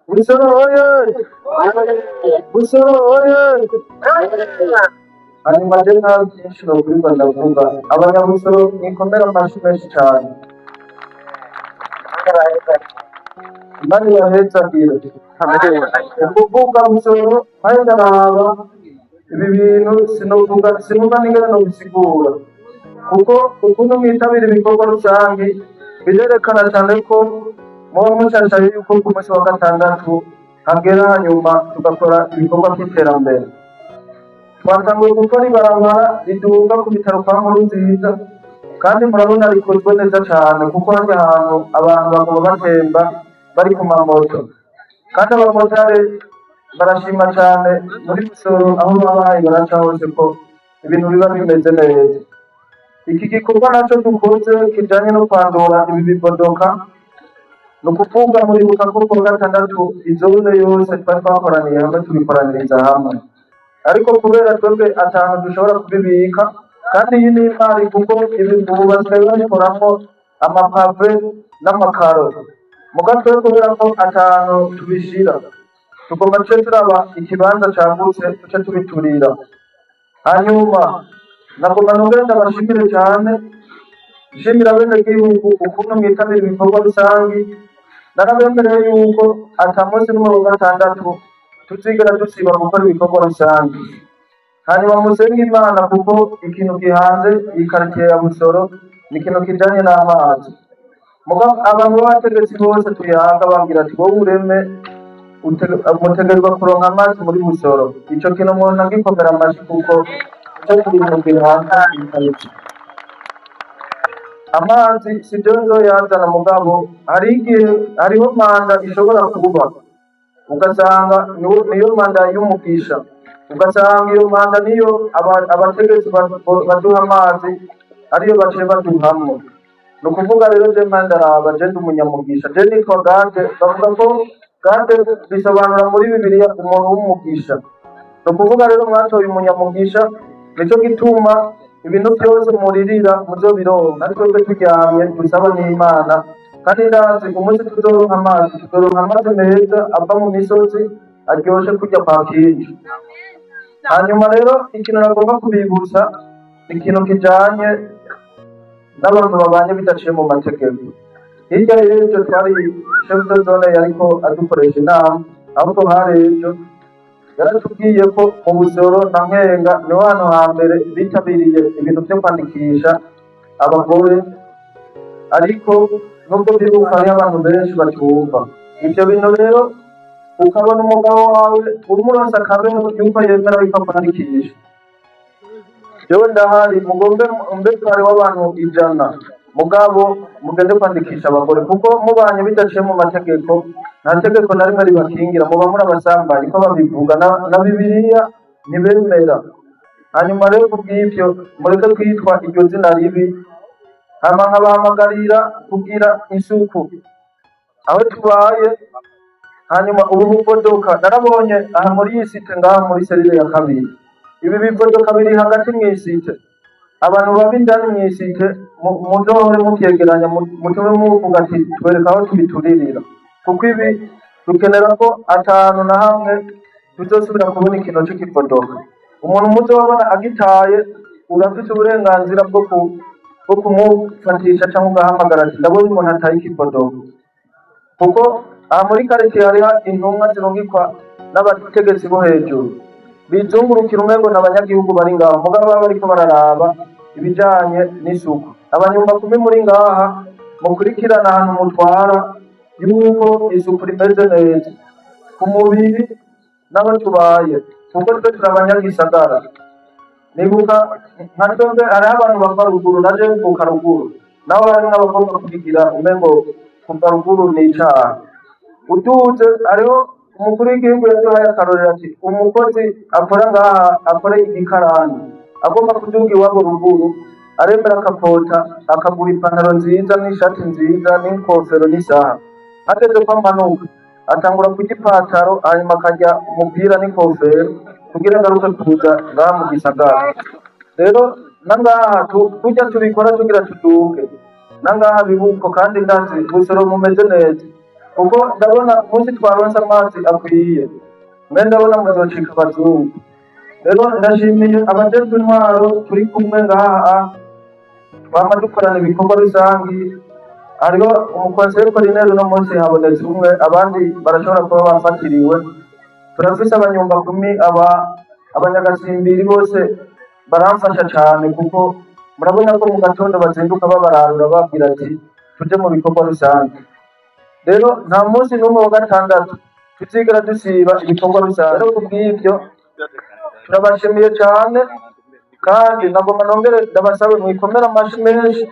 Busoro oye! Busoro oye! Hanyuma rero nta byinshi nokwirwa ndavuga abanyabusoro mwikomere amashyi menshi cyane imana ibahezagire ukuvuga busoro kandi ndaraba ibi bintu sinumva n'ingene nobisigura kuko ukuntu mwitabira ibikorwa rusange birerekana cyane ko muba mushashaye yuko ku munsi wa gatandatu hagera hanyuma tugakora ibikorwa by'iterambere twatanguye gukora ibarabara riduga ku bitaro kwa nkuru nziza kandi murabona rikozwe neza cyane kuko hajya ahantu abantu baguma batemba bari ku mamoto kandi abamotari barashima cyane muri Busoro aho babaye baraca hose ko ibintu biba bimeze neza iki gikorwa nacyo dukoze kijanye no kwandura ibi bibodoka ni ukuvuga muribuka ko ku wa gatandatu izone yose twari twakoraniye hamwe tubikoraniriza hamwe ariko kubera twebwe atanu dushobora kubibika kandi iyi ni imari kuko ibi ubu basigaye babikoramo amapave n'amakaro muga twebwe kubera ko atanu tubishira tugomba duce turaba ikibanza cagutse duce tubiturira hanyuma nagomba nongere ndabashimire cyane nshimira bene gihugu ukuntu mwitabira ibikorwa rusange narabemereye yuko ata munsi n'umwe wa gatandatu tuzigera dusiba gukora ibikorwa rusange hanyuma musenge imana kuko ikintu gihanze iyi karitiye ya Busoro ni ikintu kijanye n'amazi muga abantu b'abategetsi bose tuyaga babwira ati wowe ureme mutegerezwa kuronka amazi muri Busoro ico kintu umuntu agikomera amashyi kuko ico kintu gihanze iyi karitiye amazi si byo nzoyazana mugabo hari igihe hariho manda ishobora kuba ugasanga niyo manda y'umugisha ugasanga iyo manda niyo abategetsi baduha amazi ariyo baciye baduhamwe ni ukuvuga rero je manda araba je ndi umunyamugisha je nitwa gade bavuga ko gade bisobanura muri bibiliya umuntu w'umugisha ni ukuvuga rero mwatoye umunyamugisha nico gituma ibintu byose muririra muzobironka ariko twe turyamye dusaba n'imana kandi ndazi umunsi tuzoronka amazi meza ava mu misozi aryoshe kurya kwa kinji hanyuma rero ikintu nagomba kubibutsa ikintu kijanye n'abantu babanye bidaciye mu mategeko hirya y'ejo twari chef de zone yariko adukoresha inama ahubwo hari ejo yaratubwiye ko mu Busoro na Nkenga niho hantu hambere bitabiriye ibintu byo kwandikisha abagore ariko nubwo bibuka hariho abantu benshi batumva ibyo bintu rero ukabona umugabo wawe umuronsa akabeho yuko yemera yuko kwandikisha jewe ndahari mugombe mbetware w'abantu 100 mugabo mugende kwandikisha abagore kuko mubanye bidaciye mu mategeko nta tegeko na rimwe ribakingira muba muri abasambanyi ko babivuga na bibiliya ntibemera hanyuma rero kubw'ivyo mureke kwitwa iryo zina ribi hama nkabahamagarira kugira isuku aho tubaye hanyuma ubu bubodoka narabonye aha muri iyi site ngaha muri serire ya kabiri ibi bibodoka biri hagati mw'isite abantu baba indani mw'isite muzohore muvyegeranya mutume muvuga ati twereka aho tubituririra kuko ibi dukenera ko atanu na hamwe tuzosubira kubona ikintu c'ikibodoka umuntu muzobona agitaye urafise uburenganzira bwo kumufatisha cyangwa ugahamagara ati ndabona umuntu ataye ikibodoka kuko aha muri karitiye hariho intumwa zirungikwa n'abategetsi bo hejuru bizungurukira umengo n'abanyagihugu bari ngaho mugabo baba bariko bararaba ibijanye n'isuku abanyumba kumi muri ngaha mukurikirana ahantu mutwara yuko isuku rimeze neza ku mubiri n'abo tubaye kuko twe turi abanyagisagara nibuka nka twebwe hariho abantu bava ruguru naje mvuka ruguru nabo hari n'abagomba kubigira umengo kuva ruguru ni icaha uduze hariho umukuru w'igihugu yaduhaye akarorero ati umukozi akora ngaha akore igikarani agomba kuduga iwabo ruguru aremera akakota akagura ipantaro nziza n'ishati nziza n'inkofero n'isaha ageze ko amanuka atangura kurya ipataro hanyuma akarya umupira n'inkofero kugira ngo aruke kuza ngaha mu gisagara rero nangaha tujya tubikora tugira tuduge nangaha bibuko kandi ndazi Busoro mumeze neza kuko ndabona umunsi twaronse amazi akwiye mbe ndabona muzocika abazungu. Rero ndashimiye abajejwe intwaro turi kumwe ngaha twama dukorana ibikorwa rusangi. Hariho umukonseye korineri uno munsi habonetse umwe, abandi barashobora kuba bafatiriwe. Turafise abanyumba kumi, abanyagasimbiri bose baramfasha cane kuko murabona ko mu gatondo bazinduka babararura babwira ati tuje mu bikorwa rusange. Rero nta munsi n'umwe wa gatandatu tuzigera dusiba ibikorwa rusange. Rero kubw'ivyo turabashimiye cane kandi nagomba nongere ndabasabe mwikomere amashi menshi